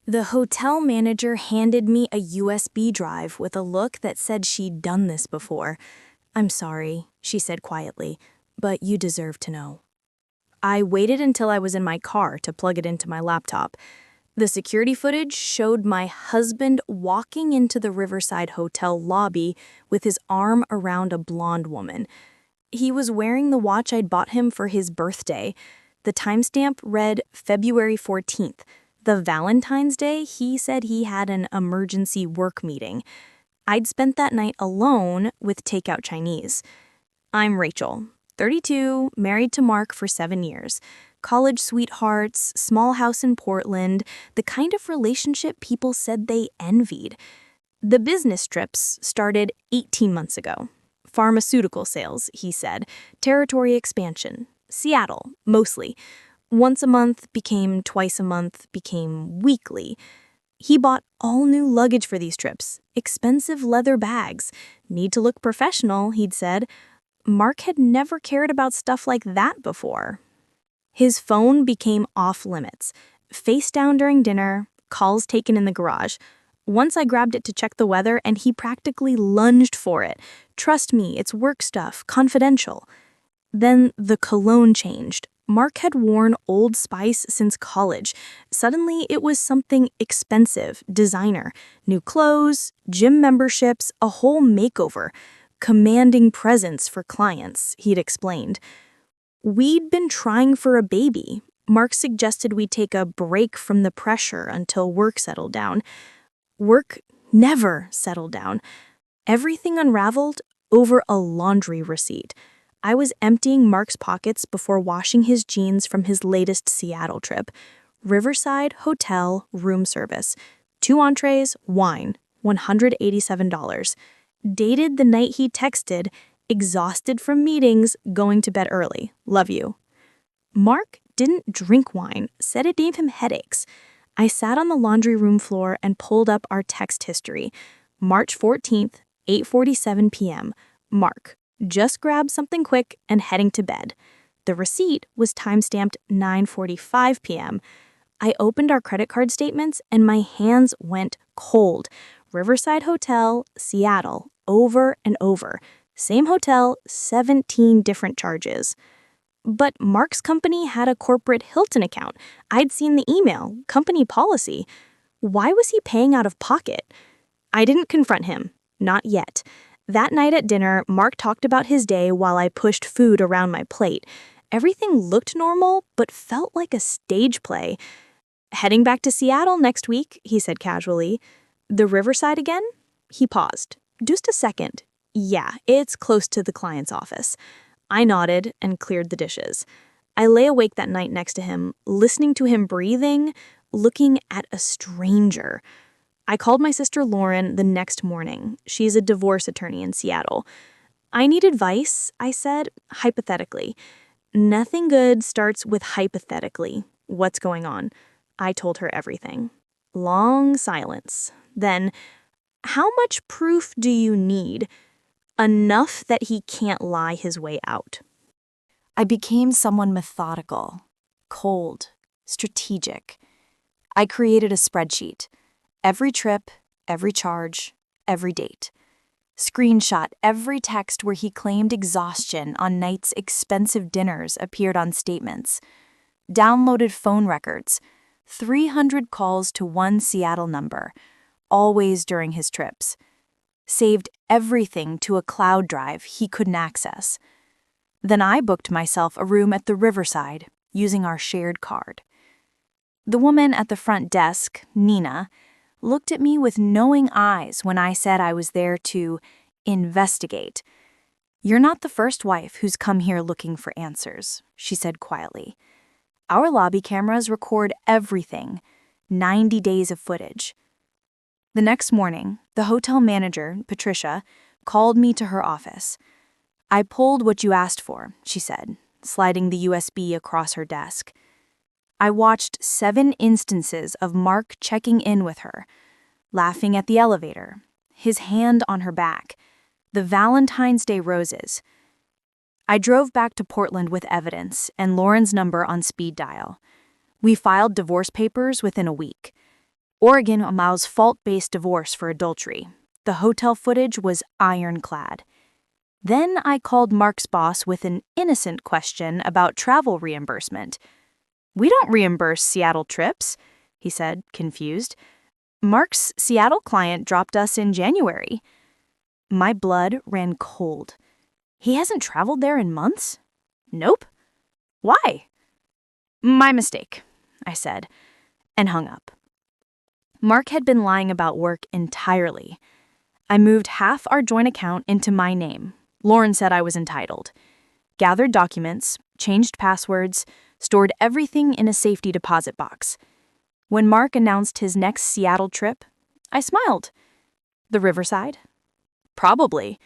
The hotel manager handed me a USB drive with a look that said she'd done this before. "I'm sorry," she said quietly, "but you deserve to know." I waited until I was in my car to plug it into my laptop. The security footage showed my husband walking into the Riverside Hotel lobby with his arm around a blonde woman. He was wearing the watch I'd bought him for his birthday. The timestamp read February 14th. The Valentine's Day, he said he had an emergency work meeting. I'd spent that night alone with takeout Chinese. I'm Rachel, 32, married to Mark for 7 years. College sweethearts, small house in Portland, the kind of relationship people said they envied. The business trips started 18 months ago. Pharmaceutical sales, he said, territory expansion, Seattle, mostly. Once a month became twice a month, became weekly. He bought all new luggage for these trips, expensive leather bags. Need to look professional, he'd said. Mark had never cared about stuff like that before. His phone became off limits. Face down during dinner, calls taken in the garage. Once I grabbed it to check the weather and he practically lunged for it. "Trust me, it's work stuff, confidential." Then the cologne changed. Mark had worn Old Spice since college. Suddenly, it was something expensive, designer. New clothes, gym memberships, a whole makeover. Commanding presence for clients, he'd explained. We'd been trying for a baby. Mark suggested we take a break from the pressure until work settled down. Work never settled down. Everything unraveled over a laundry receipt. I was emptying Mark's pockets before washing his jeans from his latest Seattle trip. Riverside Hotel room service. 2 entrees, wine, $187. Dated the night he texted, "Exhausted from meetings, going to bed early. Love you." Mark didn't drink wine, said it gave him headaches. I sat on the laundry room floor and pulled up our text history. March 14th, 8:47 p.m. Mark, just grabbed something quick and heading to bed. The receipt was timestamped 9:45 p.m. I opened our credit card statements and my hands went cold. Riverside Hotel, Seattle, over and over. Same hotel, 17 different charges. But Mark's company had a corporate Hilton account. I'd seen the email, company policy. Why was he paying out of pocket? I didn't confront him. Not yet. That night at dinner, Mark talked about his day while I pushed food around my plate. Everything looked normal, but felt like a stage play. "Heading back to Seattle next week," he said casually. "The Riverside again?" He paused. "Just a second. Yeah, it's close to the client's office." I nodded and cleared the dishes. I lay awake that night next to him, listening to him breathing, looking at a stranger. I called my sister Lauren the next morning. She's a divorce attorney in Seattle. "I need advice," I said, hypothetically. "Nothing good starts with hypothetically. What's going on?" I told her everything. Long silence. Then, "How much proof do you need?" "Enough that he can't lie his way out." I became someone methodical, cold, strategic. I created a spreadsheet. Every trip, every charge, every date. Screenshot every text where he claimed exhaustion on nights expensive dinners appeared on statements. Downloaded phone records. 300 calls to one Seattle number, always during his trips. Saved everything to a cloud drive he couldn't access. Then I booked myself a room at the Riverside using our shared card. The woman at the front desk, Nina, looked at me with knowing eyes when I said I was there to investigate. "You're not the first wife who's come here looking for answers," she said quietly. "Our lobby cameras record everything, 90 days of footage." The next morning, the hotel manager, Patricia, called me to her office. "I pulled what you asked for," she said, sliding the USB across her desk. I watched 7 instances of Mark checking in with her, laughing at the elevator, his hand on her back, the Valentine's Day roses. I drove back to Portland with evidence and Lauren's number on speed dial. We filed divorce papers within a week. Oregon allows fault-based divorce for adultery. The hotel footage was ironclad. Then I called Mark's boss with an innocent question about travel reimbursement. "We don't reimburse Seattle trips," he said, confused. "Mark's Seattle client dropped us in January." My blood ran cold. He hasn't traveled there in months? Nope. Why? "My mistake," I said, and hung up. Mark had been lying about work entirely. I moved half our joint account into my name. Lauren said I was entitled. Gathered documents, changed passwords, stored everything in a safety deposit box. When Mark announced his next Seattle trip, I smiled. The Riverside? Probably.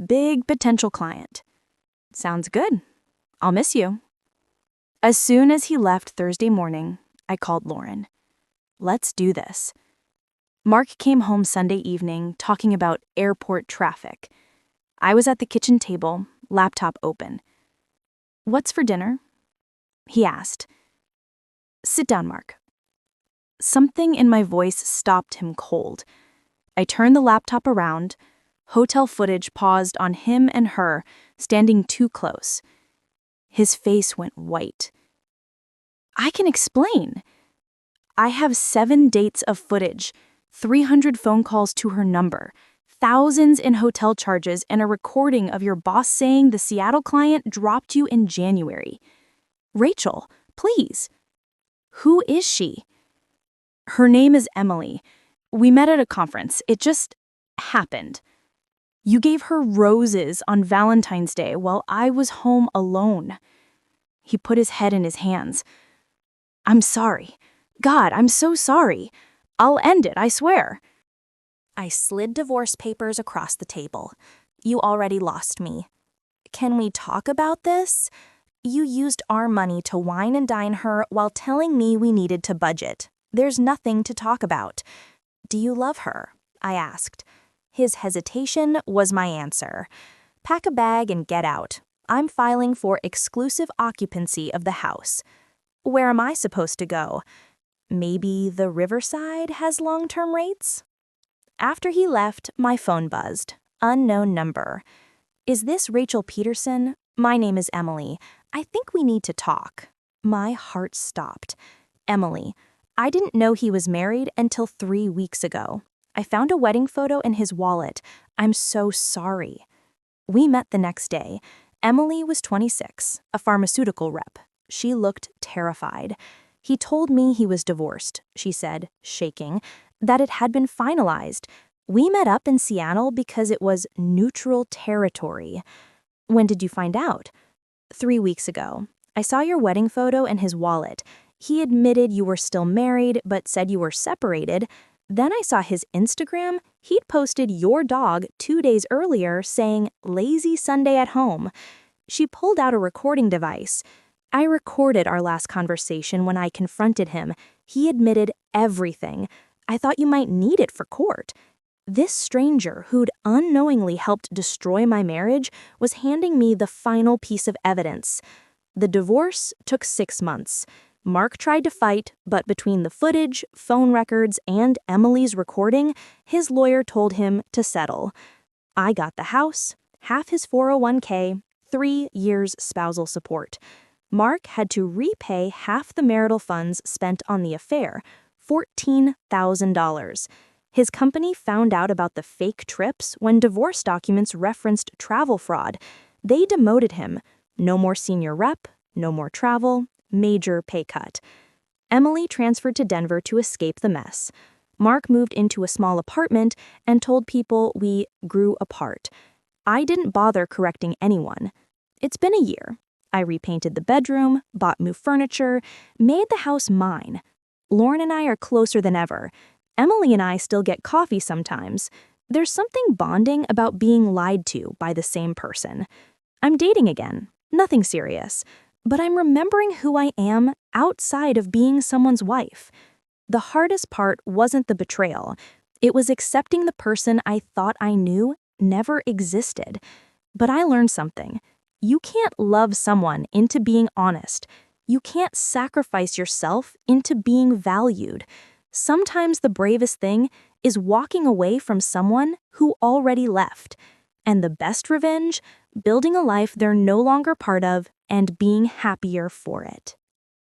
Big potential client. Sounds good. I'll miss you. As soon as he left Thursday morning, I called Lauren. Let's do this. Mark came home Sunday evening talking about airport traffic. I was at the kitchen table, laptop open. "What's for dinner?" he asked. "Sit down, Mark." Something in my voice stopped him cold. I turned the laptop around. Hotel footage paused on him and her, standing too close. His face went white. "I can explain. I have 7 dates of footage, 300 phone calls to her number, thousands in hotel charges, and a recording of your boss saying the Seattle client dropped you in January. Rachel, please." "Who is she?" "Her name is Emily. We met at a conference. It just happened. You gave her roses on Valentine's Day while I was home alone." He put his head in his hands. "I'm sorry. God, I'm so sorry. I'll end it, I swear." I slid divorce papers across the table. "You already lost me. Can we talk about this? You used our money to wine and dine her while telling me we needed to budget. There's nothing to talk about. Do you love her?" I asked. His hesitation was my answer. "Pack a bag and get out. I'm filing for exclusive occupancy of the house." "Where am I supposed to go?" "Maybe the Riverside has long-term rates?" After he left, my phone buzzed. Unknown number. "Is this Rachel Peterson? My name is Emily. I think we need to talk." My heart stopped. "Emily, I didn't know he was married until 3 weeks ago. I found a wedding photo in his wallet. I'm so sorry." We met the next day. Emily was 26, a pharmaceutical rep. She looked terrified. "He told me he was divorced," she said, shaking, "that it had been finalized. We met up in Seattle because it was neutral territory." "When did you find out?" 3 weeks ago. I saw your wedding photo in his wallet. He admitted you were still married, but said you were separated. Then I saw his Instagram. He'd posted your dog 2 days earlier saying, 'Lazy Sunday at home.'" She pulled out a recording device. "I recorded our last conversation when I confronted him. He admitted everything. I thought you might need it for court." This stranger who'd unknowingly helped destroy my marriage was handing me the final piece of evidence. The divorce took 6 months. Mark tried to fight, but between the footage, phone records, and Emily's recording, his lawyer told him to settle. I got the house, half his 401k, 3 years spousal support. Mark had to repay half the marital funds spent on the affair, $14,000. His company found out about the fake trips when divorce documents referenced travel fraud. They demoted him. No more senior rep, no more travel, major pay cut. Emily transferred to Denver to escape the mess. Mark moved into a small apartment and told people we grew apart. I didn't bother correcting anyone. It's been a year. I repainted the bedroom, bought new furniture, made the house mine. Lauren and I are closer than ever. Emily and I still get coffee sometimes. There's something bonding about being lied to by the same person. I'm dating again. Nothing serious. But I'm remembering who I am outside of being someone's wife. The hardest part wasn't the betrayal. It was accepting the person I thought I knew never existed. But I learned something. You can't love someone into being honest. You can't sacrifice yourself into being valued. Sometimes the bravest thing is walking away from someone who already left. And the best revenge, building a life they're no longer part of and being happier for it.